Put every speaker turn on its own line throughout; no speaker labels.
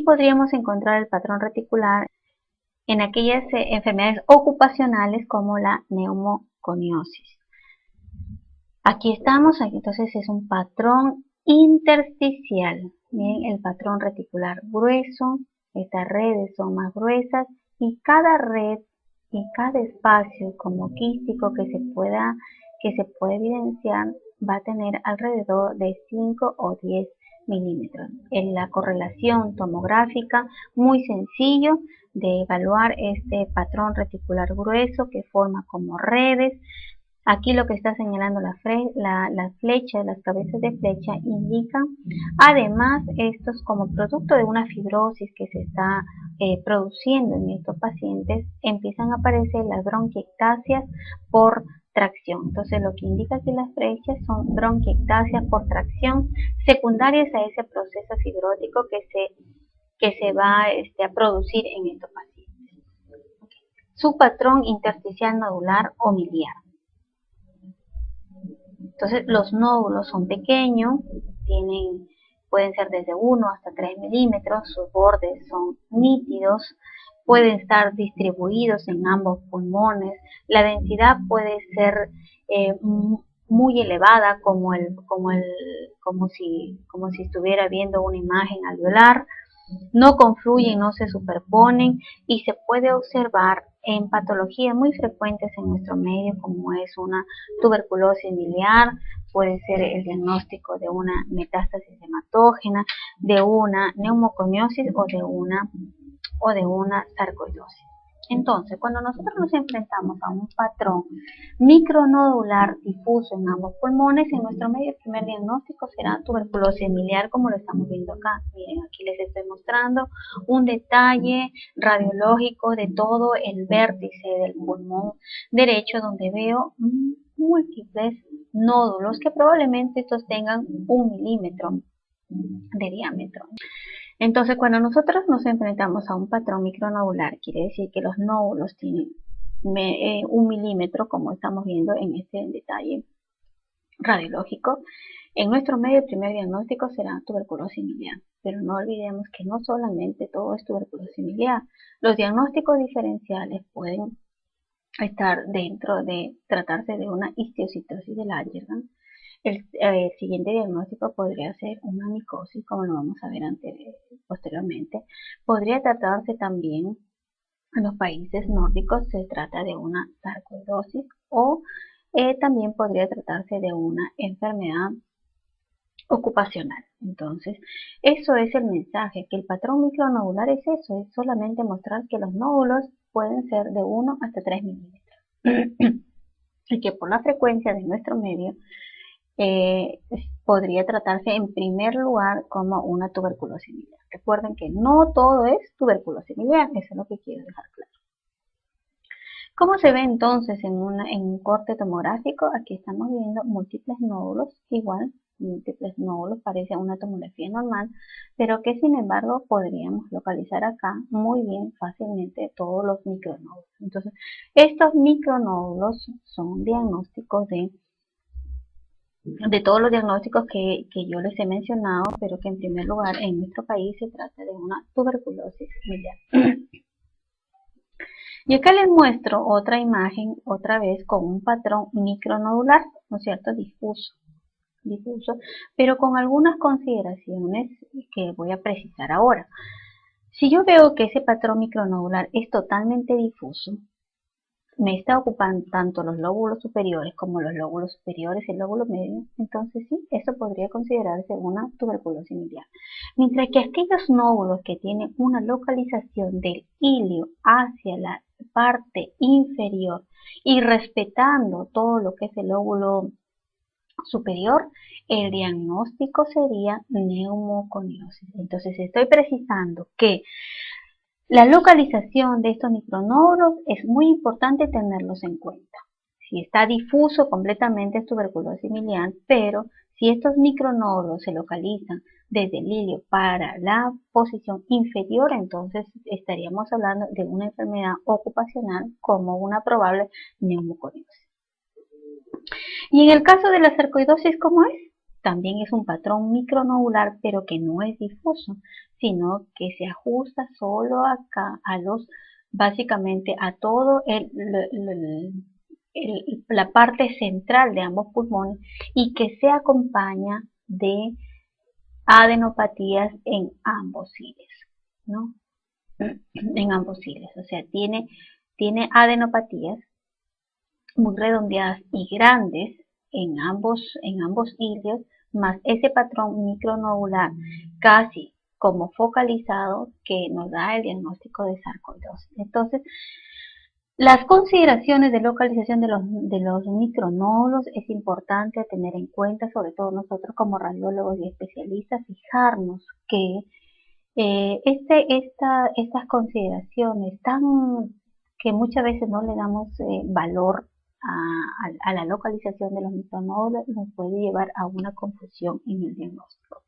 podríamos encontrar el patrón reticular en aquellas enfermedades ocupacionales como la neumoconiosis. Aquí estamos, aquí entonces es un patrón intersticial. Miren el patrón reticular grueso, estas redes son más gruesas y cada red y cada espacio como quístico que se puede evidenciar va a tener alrededor de 5 o 10 milímetros. En la correlación tomográfica, muy sencillo de evaluar este patrón reticular grueso que forma como redes. Aquí lo que está señalando las flechas, las cabezas de flecha indican, además, estos como producto de una fibrosis que se está produciendo en estos pacientes, empiezan a aparecer las bronquiectasias por tracción. Entonces, lo que indica aquí las flechas son bronquiectasias por tracción secundarias a ese proceso fibrótico que se va a producir en estos pacientes. Su patrón intersticial nodular o miliar. Entonces los nódulos son pequeños, pueden ser desde 1 hasta 3 milímetros, sus bordes son nítidos, pueden estar distribuidos en ambos pulmones, la densidad puede ser muy elevada como si estuviera viendo una imagen alveolar, no confluyen, no se superponen y se puede observar en patologías muy frecuentes en nuestro medio como es una tuberculosis miliar, puede ser el diagnóstico de una metástasis hematógena, de una neumoconiosis o de una sarcoidosis. Entonces, cuando nosotros nos enfrentamos a un patrón micronodular difuso en ambos pulmones, en nuestro medio el primer diagnóstico será tuberculosis miliar, como lo estamos viendo acá. Miren, aquí les estoy mostrando un detalle radiológico de todo el vértice del pulmón derecho, donde veo múltiples nódulos que probablemente estos tengan 1 milímetro de diámetro. Entonces, cuando nosotros nos enfrentamos a un patrón micronodular, quiere decir que los nódulos tienen 1 milímetro, como estamos viendo en este detalle radiológico. En nuestro medio, el primer diagnóstico será tuberculosis miliar, pero no olvidemos que no solamente todo es tuberculosis miliar. Los diagnósticos diferenciales pueden estar dentro de tratarse de una histiocytosis del Asperger. El siguiente diagnóstico podría ser una micosis, como lo vamos a ver posteriormente. Podría tratarse también, en los países nórdicos se trata de una sarcoidosis o también podría tratarse de una enfermedad ocupacional. Entonces, eso es el mensaje, que el patrón micronodular es eso, es solamente mostrar que los nódulos pueden ser de 1 hasta 3 milímetros y que por la frecuencia de nuestro medio podría tratarse en primer lugar como una tuberculosis miliar. Recuerden que no todo es tuberculosis miliar, eso es lo que quiero dejar claro. ¿Cómo se ve entonces en un corte tomográfico? Aquí estamos viendo múltiples nódulos, igual, múltiples nódulos, parece una tomografía normal, pero que sin embargo podríamos localizar acá muy bien, fácilmente, todos los micronódulos. Entonces, estos micronódulos son diagnósticos de todos los diagnósticos que yo les he mencionado, pero que en primer lugar en nuestro país se trata de una tuberculosis miliar. Y acá les muestro otra imagen, otra vez con un patrón micronodular, ¿no es cierto? Difuso, pero con algunas consideraciones que voy a precisar ahora. Si yo veo que ese patrón micronodular es totalmente difuso, me está ocupando tanto los lóbulos superiores como los lóbulos superiores y el lóbulo medio, entonces sí, eso podría considerarse una tuberculosis miliar. Mientras que aquellos nódulos que tienen una localización del ilio hacia la parte inferior y respetando todo lo que es el lóbulo superior, el diagnóstico sería neumoconiosis. Entonces estoy precisando que la localización de estos micronódulos es muy importante tenerlos en cuenta. Si está difuso completamente es tuberculosis miliar, pero si estos micronódulos se localizan desde el ilio para la posición inferior, entonces estaríamos hablando de una enfermedad ocupacional como una probable neumoconiosis. Y en el caso de la sarcoidosis, ¿cómo es? también es un patrón micronodular, pero que no es difuso, sino que se ajusta solo acá a básicamente a todo la parte central de ambos pulmones y que se acompaña de adenopatías en ambos cilios, ¿no? En ambos cilios, o sea, tiene adenopatías muy redondeadas y grandes en ambos cilios, más ese patrón micronodular casi como focalizado que nos da el diagnóstico de sarcoidosis. Entonces, las consideraciones de localización de los micronódulos es importante tener en cuenta, sobre todo nosotros como radiólogos y especialistas, fijarnos que estas consideraciones que muchas veces no le damos valor a la localización de los micronódulos nos puede llevar a una confusión en el diagnóstico.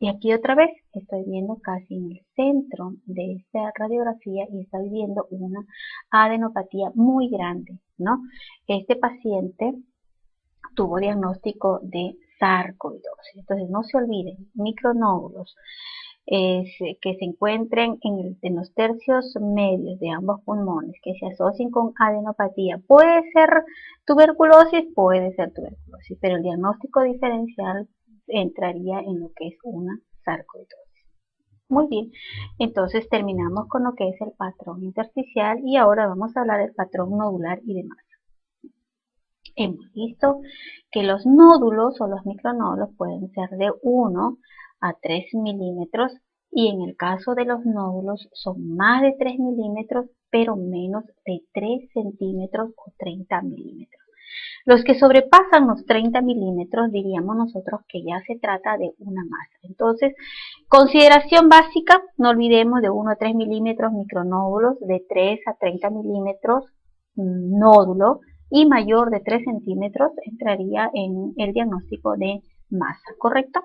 Y aquí otra vez estoy viendo casi en el centro de esta radiografía y estoy viendo una adenopatía muy grande, ¿no? Este paciente tuvo diagnóstico de sarcoidosis. Entonces no se olviden, micronódulos que se encuentren en los tercios medios de ambos pulmones, que se asocien con adenopatía. Puede ser tuberculosis, pero el diagnóstico diferencial entraría en lo que es una sarcoidosis. Muy bien, entonces terminamos con lo que es el patrón intersticial y ahora vamos a hablar del patrón nodular y demás. Hemos visto que los nódulos o los micronódulos pueden ser de 1 a 3 milímetros y en el caso de los nódulos son más de 3 milímetros pero menos de 3 centímetros o 30 milímetros. Los que sobrepasan los 30 milímetros diríamos nosotros que ya se trata de una masa. Entonces, consideración básica, no olvidemos de 1 a 3 milímetros micronódulos, de 3 a 30 milímetros nódulo y mayor de 3 centímetros entraría en el diagnóstico de masa, ¿correcto?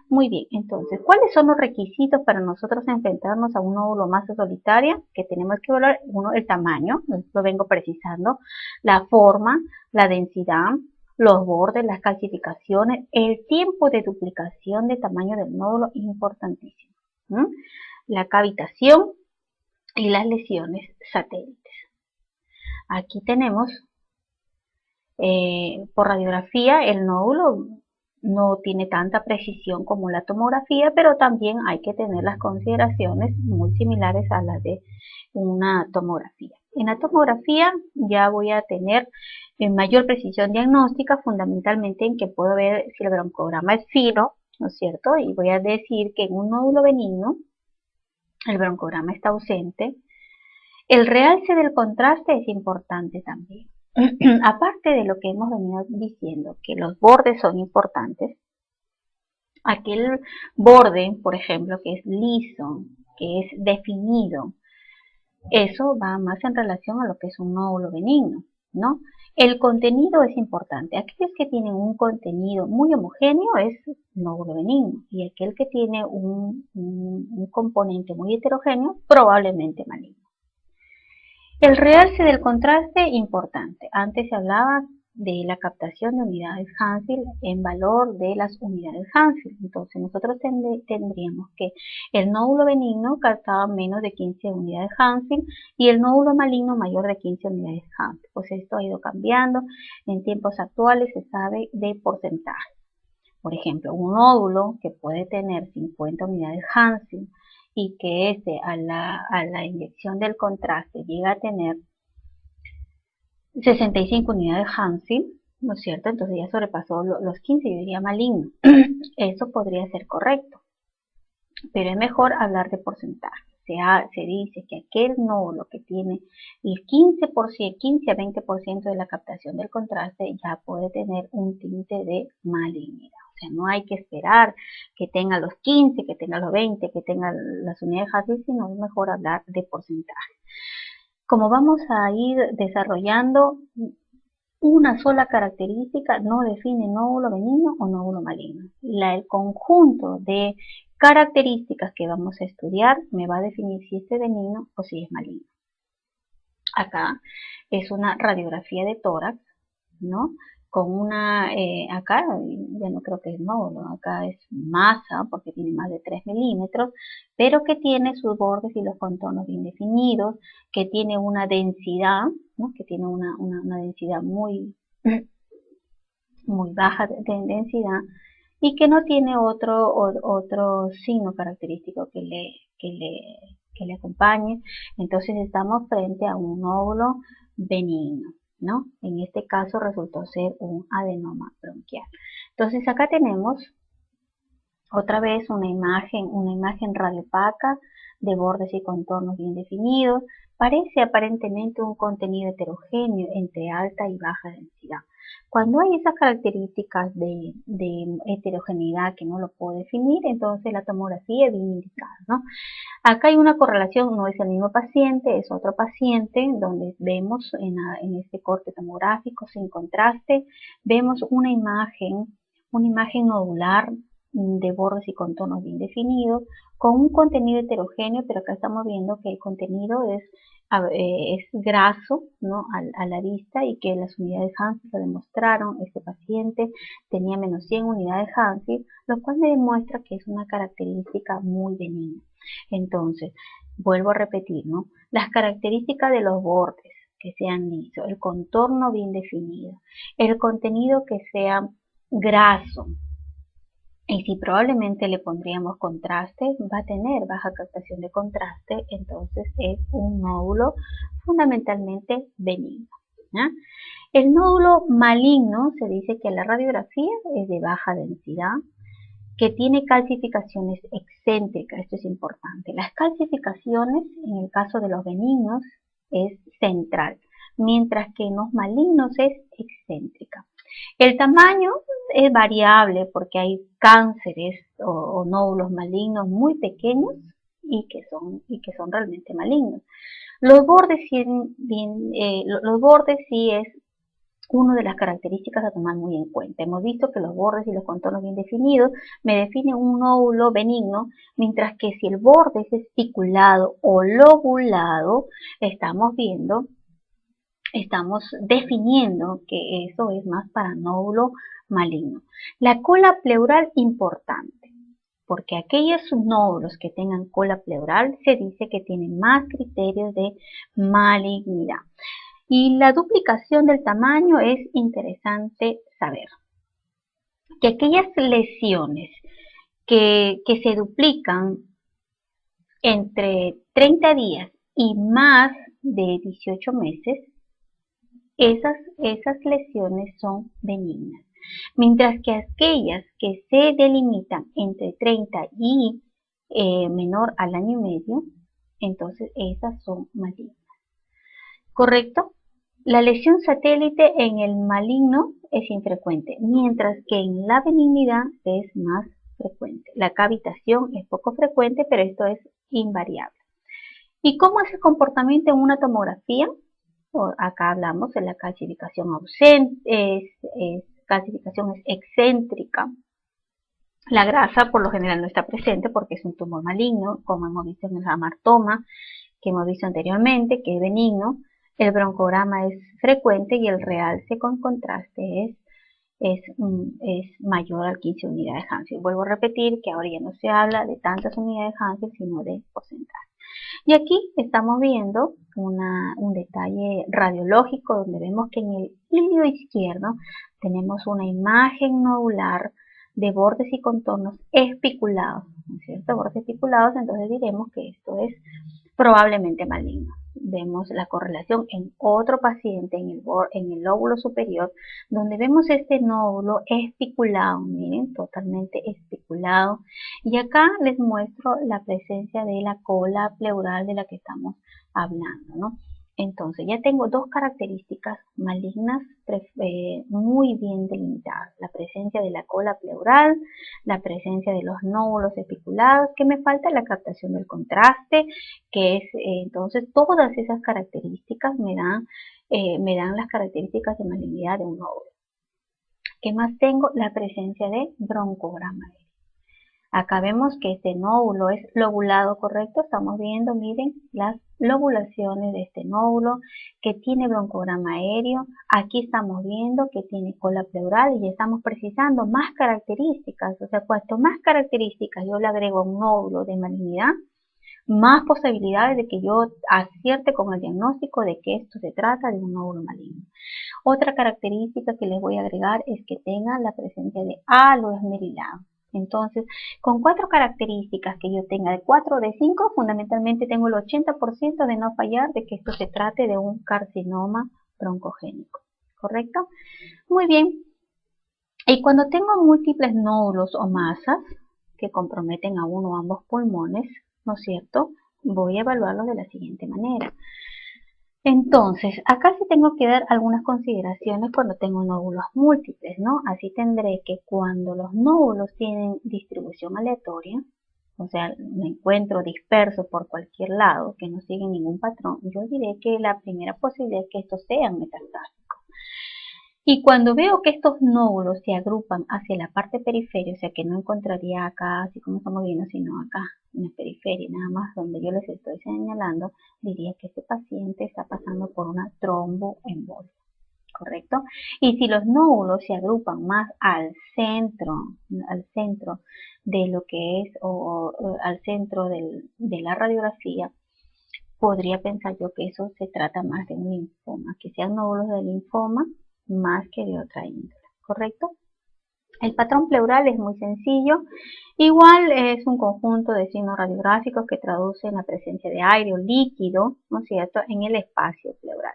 Muy bien, entonces, ¿cuáles son los requisitos para nosotros enfrentarnos a un nódulo masa solitaria? Que tenemos que evaluar, uno, el tamaño, lo vengo precisando, la forma, la densidad, los bordes, las calcificaciones, el tiempo de duplicación de tamaño del nódulo, importantísimo, la cavitación y las lesiones satélites. Aquí tenemos por radiografía el nódulo no tiene tanta precisión como la tomografía, pero también hay que tener las consideraciones muy similares a las de una tomografía. En la tomografía ya voy a tener mayor precisión diagnóstica, fundamentalmente en que puedo ver si el broncograma es fino, ¿no es cierto? Y voy a decir que en un nódulo benigno el broncograma está ausente. El realce del contraste es importante también. Aparte de lo que hemos venido diciendo, que los bordes son importantes, aquel borde, por ejemplo, que es liso, que es definido, eso va más en relación a lo que es un nódulo benigno, ¿no? El contenido es importante. Aquellos que tienen un contenido muy homogéneo es nódulo benigno y aquel que tiene un componente muy heterogéneo probablemente maligno. El realce del contraste, importante. Antes se hablaba de la captación de unidades Hanfield en valor de las unidades Hanfield. Entonces nosotros tendríamos que el nódulo benigno captaba menos de 15 unidades Hanfield y el nódulo maligno mayor de 15 unidades Hanfield. Pues esto ha ido cambiando. En tiempos actuales se sabe de porcentaje. Por ejemplo, un nódulo que puede tener 50 unidades Hanfield y que a la inyección del contraste llega a tener 65 unidades Hanfield, ¿no es cierto? Entonces ya sobrepasó los 15, yo diría maligno. Eso podría ser correcto, pero es mejor hablar de porcentaje. Se dice que aquel nódulo que tiene el 15 a 20% de la captación del contraste ya puede tener un tinte de malignidad. O sea, no hay que esperar que tenga los 15, que tenga los 20, que tenga las unidades Hanfield, sino es mejor hablar de porcentaje. Como vamos a ir desarrollando, una sola característica no define nódulo benigno o nódulo maligno. El conjunto de características que vamos a estudiar me va a definir si es benigno o si es maligno. Acá es una radiografía de tórax, ¿no? con una, acá ya no creo que es nódulo, acá es masa porque tiene más de 3 milímetros, pero que tiene sus bordes y los contornos bien definidos, que tiene una densidad, ¿no? Que tiene una densidad muy, muy baja de densidad y que no tiene otro signo característico que le acompañe. Entonces estamos frente a un nódulo benigno, ¿no? En este caso resultó ser un adenoma bronquial. Entonces acá tenemos otra vez una imagen radiopaca de bordes y contornos bien definidos. Parece aparentemente un contenido heterogéneo entre alta y baja densidad. Cuando hay esas características de heterogeneidad que no lo puedo definir, entonces la tomografía es bien indicada, ¿no? Acá hay una correlación, no es el mismo paciente, es otro paciente, donde vemos en este corte tomográfico sin contraste, vemos una imagen nodular de bordes y contornos bien definidos, con un contenido heterogéneo, pero acá estamos viendo que el contenido es graso, ¿no? A la vista, y que las unidades Hansen lo demostraron. Este paciente tenía menos 100 unidades Hansen, lo cual me demuestra que es una característica muy benigna. Entonces, vuelvo a repetir, ¿no? Las características de los bordes que sean lisos, el contorno bien definido, el contenido que sea graso, y si probablemente le pondríamos contraste, va a tener baja captación de contraste, entonces es un nódulo fundamentalmente benigno, ¿ya? El nódulo maligno se dice que la radiografía es de baja densidad, que tiene calcificaciones excéntricas, esto es importante. Las calcificaciones, en el caso de los benignos, es central, mientras que en los malignos es excéntrica. El tamaño es variable porque hay cánceres o nódulos malignos muy pequeños y que son realmente malignos. Los bordes sí es una de las características a tomar muy en cuenta. Hemos visto que los bordes y los contornos bien definidos me definen un nódulo benigno, mientras que si el borde es esticulado o lobulado, estamos definiendo que eso es más para nódulo maligno. La cola pleural importante, porque aquellos nódulos que tengan cola pleural se dice que tienen más criterios de malignidad. Y la duplicación del tamaño es interesante saber. Que aquellas lesiones que se duplican entre 30 días y más de 18 meses, esas lesiones son benignas. Mientras que aquellas que se delimitan entre 30 y menor al año y medio, entonces esas son malignas. ¿Correcto? La lesión satélite en el maligno es infrecuente, mientras que en la benignidad es más frecuente. La cavitación es poco frecuente, pero esto es invariable. ¿Y cómo es el comportamiento en una tomografía? Acá hablamos de la calcificación ausente, calcificación es excéntrica. La grasa por lo general no está presente porque es un tumor maligno, como hemos visto en el hamartoma, que hemos visto anteriormente, que es benigno. El broncograma es frecuente y el realce con contraste es mayor a 15 unidades Hansen. Vuelvo a repetir que ahora ya no se habla de tantas unidades Hansen, sino de porcentaje. Y aquí estamos viendo un detalle radiológico donde vemos que en el ilio izquierdo tenemos una imagen nodular de bordes y contornos espiculados, ¿no es cierto? Bordes espiculados, entonces diremos que esto es probablemente maligno. Vemos la correlación en otro paciente en el lóbulo superior, donde vemos este nódulo espiculado, miren, totalmente espiculado. Y acá les muestro la presencia de la cola pleural de la que estamos hablando, ¿no? Entonces ya tengo dos características malignas muy bien delimitadas. La presencia de la cola pleural, la presencia de los nódulos espiculados, que me falta la captación del contraste, que es entonces todas esas características me dan las características de malignidad de un nódulo. ¿Qué más tengo? La presencia de broncograma. Acá vemos que este nódulo es lobulado, ¿correcto? Estamos viendo, miren, las lobulaciones de este nódulo que tiene broncograma aéreo. Aquí estamos viendo que tiene cola pleural y estamos precisando más características. O sea, cuanto más características yo le agrego a un nódulo de malignidad, más posibilidades de que yo acierte con el diagnóstico de que esto se trata de un nódulo maligno. Otra característica que les voy a agregar es que tenga la presencia de halo esmerilado. Entonces, con 4 características que yo tenga, de 4 o de 5, fundamentalmente tengo el 80% de no fallar de que esto se trate de un carcinoma broncogénico. ¿Correcto? Muy bien. Y cuando tengo múltiples nódulos o masas que comprometen a uno o ambos pulmones, ¿no es cierto? Voy a evaluarlo de la siguiente manera. Entonces, acá sí tengo que dar algunas consideraciones cuando tengo nódulos múltiples, ¿no? Así tendré que cuando los nódulos tienen distribución aleatoria, o sea, me encuentro disperso por cualquier lado, que no siguen ningún patrón, yo diré que la primera posibilidad es que estos sean metastásicos. Y cuando veo que estos nódulos se agrupan hacia la parte periférica, o sea que no encontraría acá, así como estamos viendo, sino acá en la periferia, nada más donde yo les estoy señalando, diría que este paciente está pasando por una tromboembolia, ¿correcto? Y si los nódulos se agrupan más al centro de lo que es, o al centro de la radiografía, podría pensar yo que eso se trata más de un linfoma, que sean nódulos de linfoma más que de otra índole, ¿correcto? El patrón pleural es muy sencillo, igual es un conjunto de signos radiográficos que traducen la presencia de aire o líquido, ¿no es cierto?, en el espacio pleural.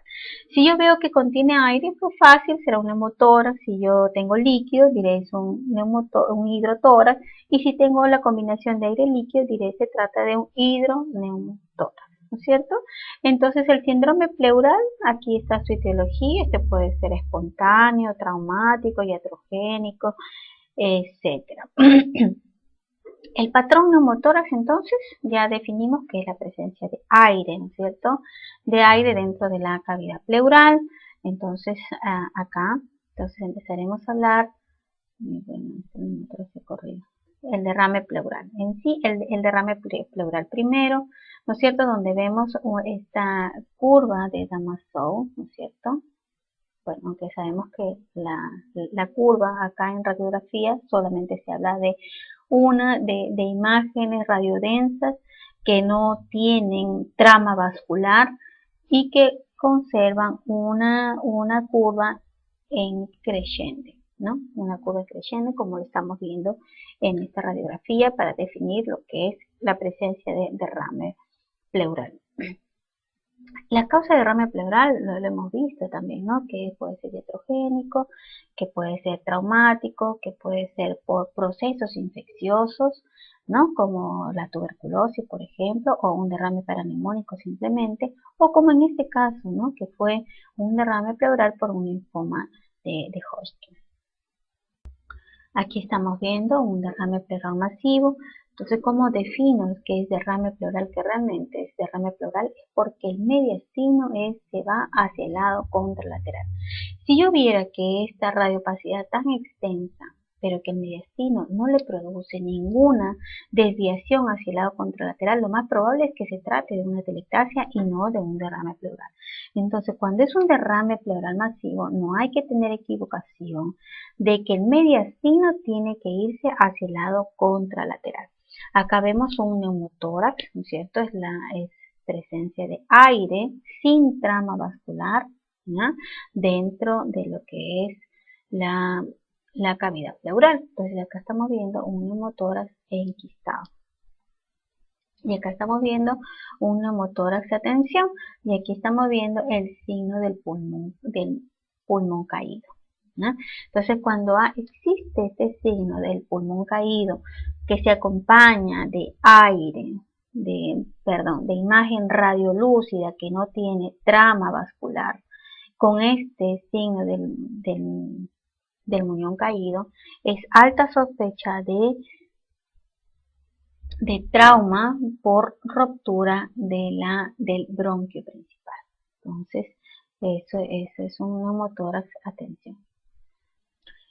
Si yo veo que contiene aire, pues fácil, será un neumotórax. Si yo tengo líquido, diré es un hidrotórax, y si tengo la combinación de aire y líquido, diré se trata de un hidroneumotórax. ¿No es cierto? Entonces el síndrome pleural, aquí está su etiología, este puede ser espontáneo, traumático, iatrogénico, etcétera. El patrón neumotórax, entonces, ya definimos que es la presencia de aire, ¿no es cierto? De aire dentro de la cavidad pleural. Entonces, acá, entonces empezaremos a hablar, bueno, este neumotórax se corrió. El derrame pleural. En sí, el derrame pleural primero, ¿no es cierto? Donde vemos esta curva de Damascene, ¿no es cierto? Bueno, aunque sabemos que la curva acá en radiografía solamente se habla de de imágenes radiodensas que no tienen trama vascular y que conservan una curva en creciente, ¿no? Una curva creciente como lo estamos viendo en esta radiografía para definir lo que es la presencia de derrame pleural. La causa de derrame pleural lo hemos visto también, ¿no? Que puede ser iatrogénico, que puede ser traumático, que puede ser por procesos infecciosos, ¿no? Como la tuberculosis, por ejemplo, o un derrame paraneumónico simplemente, o como en este caso, ¿no? Que fue un derrame pleural por un linfoma de Hodgkin. Aquí estamos viendo un derrame pleural masivo. Entonces, ¿cómo defino qué es derrame pleural? Que realmente es derrame pleural es porque el mediastino se va hacia el lado contralateral. Si yo viera que esta radiopacidad tan extensa, pero que el mediastino no le produce ninguna desviación hacia el lado contralateral, lo más probable es que se trate de una telectasia y no de un derrame pleural. Entonces, cuando es un derrame pleural masivo, no hay que tener equivocación de que el mediastino tiene que irse hacia el lado contralateral. Acá vemos un neumotórax, ¿no es cierto? Es presencia de aire sin trama vascular, ¿no? Dentro de lo que es la cavidad pleural. Entonces acá estamos viendo un neumotórax enquistado. Y acá estamos viendo un neumotórax de tensión. Y aquí estamos viendo el signo del pulmón caído, ¿no? Entonces cuando existe este signo del pulmón caído que se acompaña de aire, de imagen radiolúcida que no tiene trama vascular, con este signo del muñón caído, es alta sospecha de trauma por ruptura del bronquio principal. Entonces, eso es un neumotórax a tensión.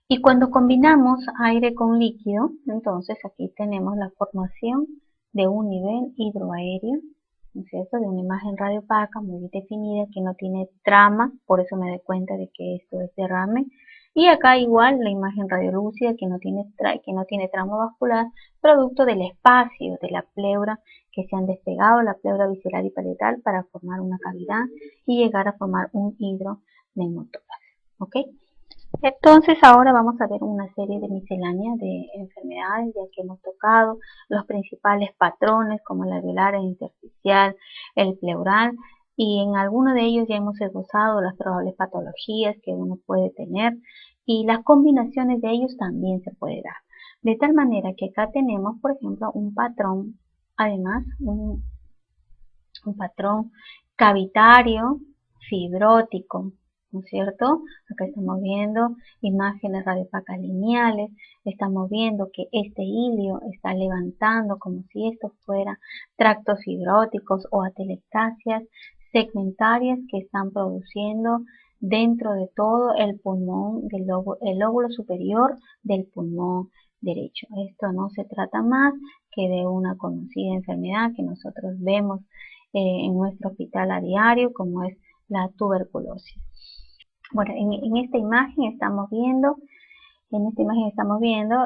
Y cuando combinamos aire con líquido, entonces aquí tenemos la formación de un nivel hidroaéreo, ¿no es cierto? De una imagen radiopaca muy definida que no tiene trama, por eso me doy cuenta de que esto es derrame. Y acá igual la imagen radiolúcida que no tiene tramo vascular, producto del espacio de la pleura que se han despegado, la pleura visceral y parietal, para formar una cavidad y llegar a formar un hidroneumotórax. ¿Ok? Entonces ahora vamos a ver una serie de misceláneas de enfermedades, ya que hemos tocado los principales patrones como el alveolar, el intersticial, el pleural, y en alguno de ellos ya hemos esbozado las probables patologías que uno puede tener y las combinaciones de ellos también se puede dar. De tal manera que acá tenemos, por ejemplo, un patrón, además, un patrón cavitario, fibrótico, ¿no es cierto? Acá estamos viendo imágenes radiopacas lineales, estamos viendo que este hilio está levantando como si esto fuera tractos fibróticos o atelectasias segmentarias que están produciendo dentro de todo el pulmón, el lóbulo superior del pulmón derecho. Esto no se trata más que de una conocida enfermedad que nosotros vemos en nuestro hospital a diario, como es la tuberculosis. Bueno, en esta imagen estamos viendo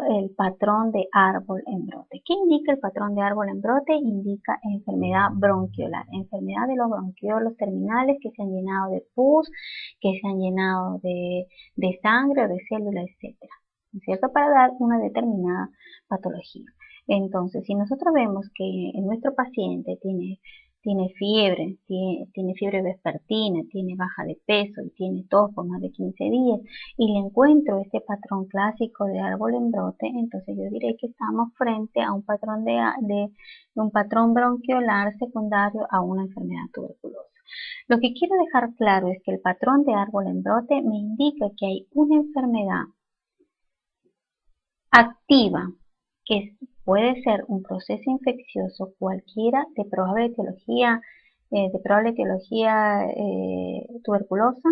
el patrón de árbol en brote. ¿Qué indica el patrón de árbol en brote? Indica enfermedad bronquiolar, enfermedad de los bronquiolos terminales que se han llenado de pus, que se han llenado de sangre o de células, etcétera, ¿no es cierto? Para dar una determinada patología. Entonces, si nosotros vemos que nuestro paciente tiene fiebre, tiene fiebre vespertina, tiene baja de peso y tiene tos por más de 15 días y le encuentro este patrón clásico de árbol en brote, entonces yo diré que estamos frente a un patrón un patrón bronquiolar secundario a una enfermedad tuberculosa. Lo que quiero dejar claro es que el patrón de árbol en brote me indica que hay una enfermedad activa que puede ser un proceso infeccioso cualquiera de probable etiología tuberculosa,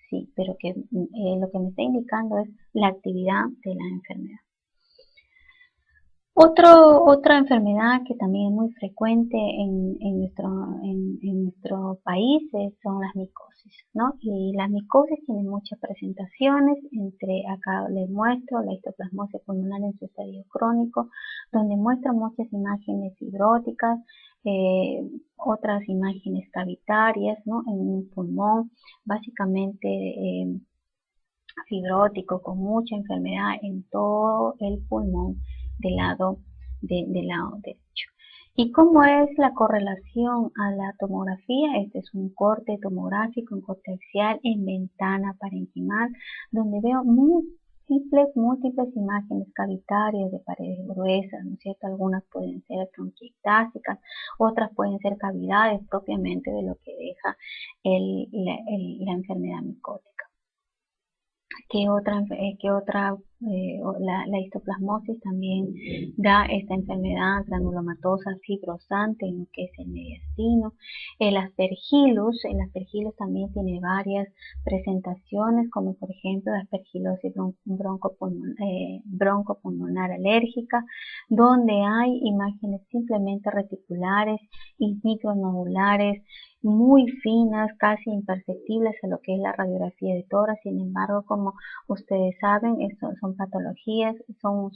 sí, pero que lo que me está indicando es la actividad de la enfermedad. Otra enfermedad que también es muy frecuente en nuestro país son las micosis, ¿no? Y las micosis tienen muchas presentaciones, acá les muestro la histoplasmosis pulmonar en su estadio crónico, donde muestra muchas imágenes fibróticas, otras imágenes cavitarias, ¿no? En un pulmón, básicamente fibrótico, con mucha enfermedad en todo el pulmón del lado derecho. ¿Y cómo es la correlación a la tomografía? Este es un corte tomográfico, un corte axial en ventana parenquimal, donde veo múltiples imágenes cavitarias de paredes gruesas, ¿no es cierto? Algunas pueden ser tronquiectásicas, otras pueden ser cavidades propiamente de lo que deja la enfermedad micótica. La histoplasmosis también da esta enfermedad granulomatosa fibrosante en lo que es el mediastino. El aspergillus también tiene varias presentaciones, como por ejemplo la aspergilosis broncopulmonar alérgica, donde hay imágenes simplemente reticulares y micronodulares muy finas, casi imperceptibles a lo que es la radiografía de tórax. Sin embargo, como ustedes saben, son patologías, son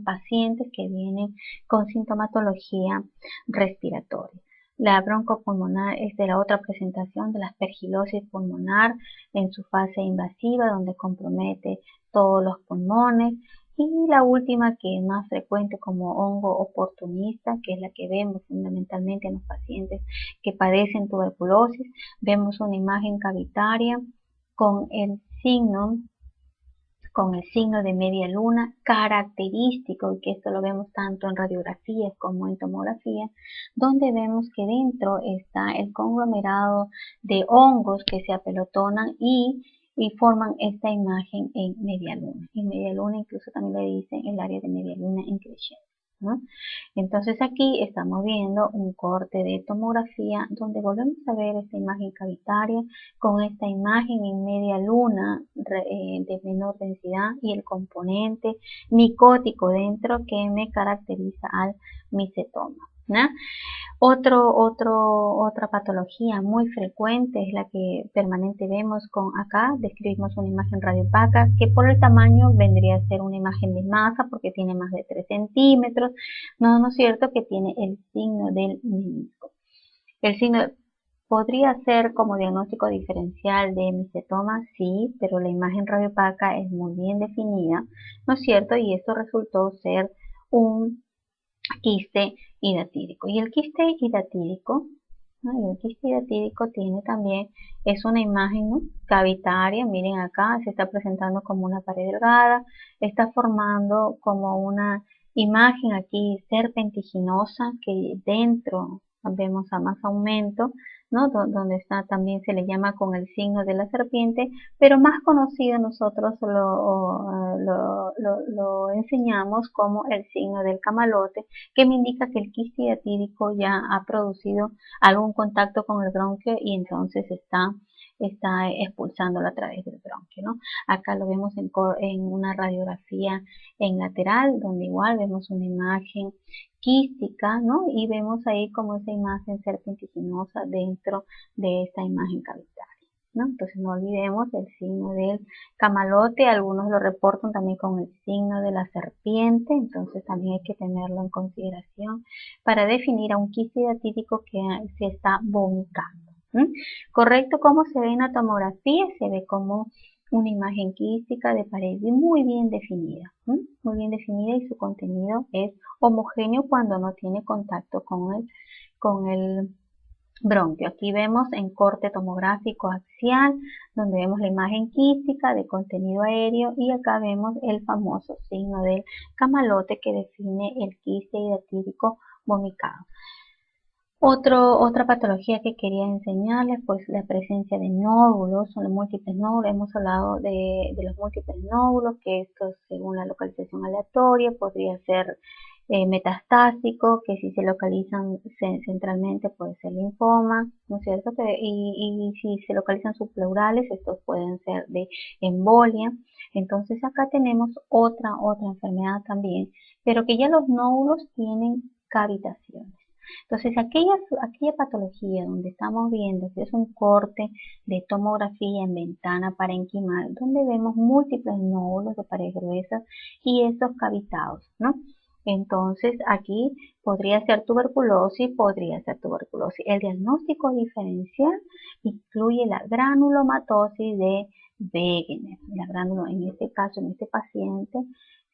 pacientes que vienen con sintomatología respiratoria. La broncopulmonar es de la otra presentación de la aspergilosis pulmonar en su fase invasiva, donde compromete todos los pulmones. Y la última, que es más frecuente como hongo oportunista, que es la que vemos fundamentalmente en los pacientes que padecen tuberculosis, vemos una imagen cavitaria con el signo de media luna característico, y que esto lo vemos tanto en radiografías como en tomografía, donde vemos que dentro está el conglomerado de hongos que se apelotonan y forman esta imagen en media luna. En media luna incluso también le dicen el área de media luna en creciente. ¿no? Entonces aquí estamos viendo un corte de tomografía donde volvemos a ver esta imagen cavitaria con esta imagen en media luna de menor densidad y el componente micótico dentro que me caracteriza al micetoma, ¿no? Otra patología muy frecuente es la que permanente vemos con acá, describimos una imagen radiopaca que por el tamaño vendría a ser una imagen de masa porque tiene más de 3 centímetros, no es cierto, que tiene el signo del menisco. El signo podría ser como diagnóstico diferencial de micetoma, sí, pero la imagen radiopaca es muy bien definida, ¿no es cierto? Y esto resultó ser un quiste hidatídico. Y el quiste hidatídico, ¿no? Y el quiste hidatídico tiene también, es una imagen, ¿no?, cavitaria. Miren acá, se está presentando como una pared delgada, está formando como una imagen aquí serpentiginosa que dentro vemos a más aumento, ¿no? Donde está, también se le llama con el signo de la serpiente, pero más conocido nosotros lo enseñamos como el signo del camalote, que me indica que el quiste hidatídico ya ha producido algún contacto con el bronquio y entonces está expulsándolo a través del bronquio, ¿no? Acá lo vemos en una radiografía en lateral, donde igual vemos una imagen quística, ¿no? Y vemos ahí como esa imagen serpentiginosa dentro de esta imagen cavitaria, ¿no? Entonces no olvidemos el signo del camalote, algunos lo reportan también con el signo de la serpiente, entonces también hay que tenerlo en consideración para definir a un quiste hidatídico que se está vomitando. Correcto, ¿cómo se ve en la tomografía? Se ve como una imagen quística de pared muy bien definida, muy bien definida, y su contenido es homogéneo cuando no tiene contacto con el bronquio. Aquí vemos en corte tomográfico axial, donde vemos la imagen quística de contenido aéreo, y acá vemos el famoso signo del camalote que define el quiste hidatídico vomitado. Otra patología que quería enseñarles, pues la presencia de nódulos, son los múltiples nódulos. Hemos hablado de los múltiples nódulos, que esto según la localización aleatoria podría ser metastásico, que si se localizan centralmente puede ser linfoma, ¿no es cierto? Y si se localizan subpleurales, estos pueden ser de embolia. Entonces acá tenemos otra enfermedad también, pero que ya los nódulos tienen cavitaciones. Entonces, aquella patología donde estamos viendo que es un corte de tomografía en ventana parenquimal, donde vemos múltiples nódulos de pared gruesa y estos cavitados, ¿no? Entonces, aquí podría ser tuberculosis. El diagnóstico diferencial incluye la granulomatosis de Wegener. En este caso, en este paciente,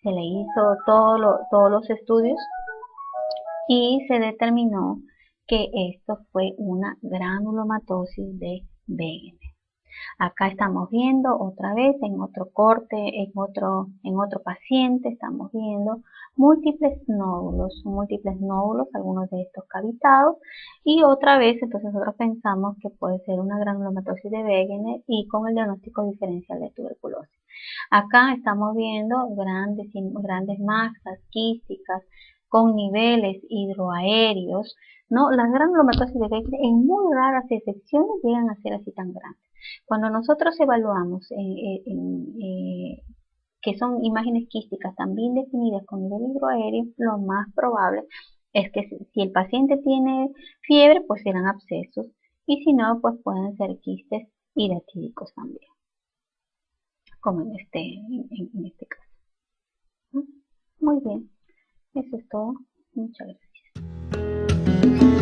se le hizo todos los estudios y se determinó que esto fue una granulomatosis de Wegener. Acá estamos viendo otra vez en otro corte, en otro paciente, estamos viendo múltiples nódulos, algunos de estos cavitados, y otra vez entonces nosotros pensamos que puede ser una granulomatosis de Wegener y con el diagnóstico diferencial de tuberculosis. Acá estamos viendo grandes masas quísticas con niveles hidroaéreos, ¿no? Las granulomatosis de Wegener en muy raras excepciones llegan a ser así tan grandes. Cuando nosotros evaluamos que son imágenes quísticas también definidas con nivel hidroaéreo, lo más probable es que si el paciente tiene fiebre, pues serán abscesos, y si no, pues pueden ser quistes hidatídicos también, como en este caso. Muy bien, eso es todo. Muchas gracias.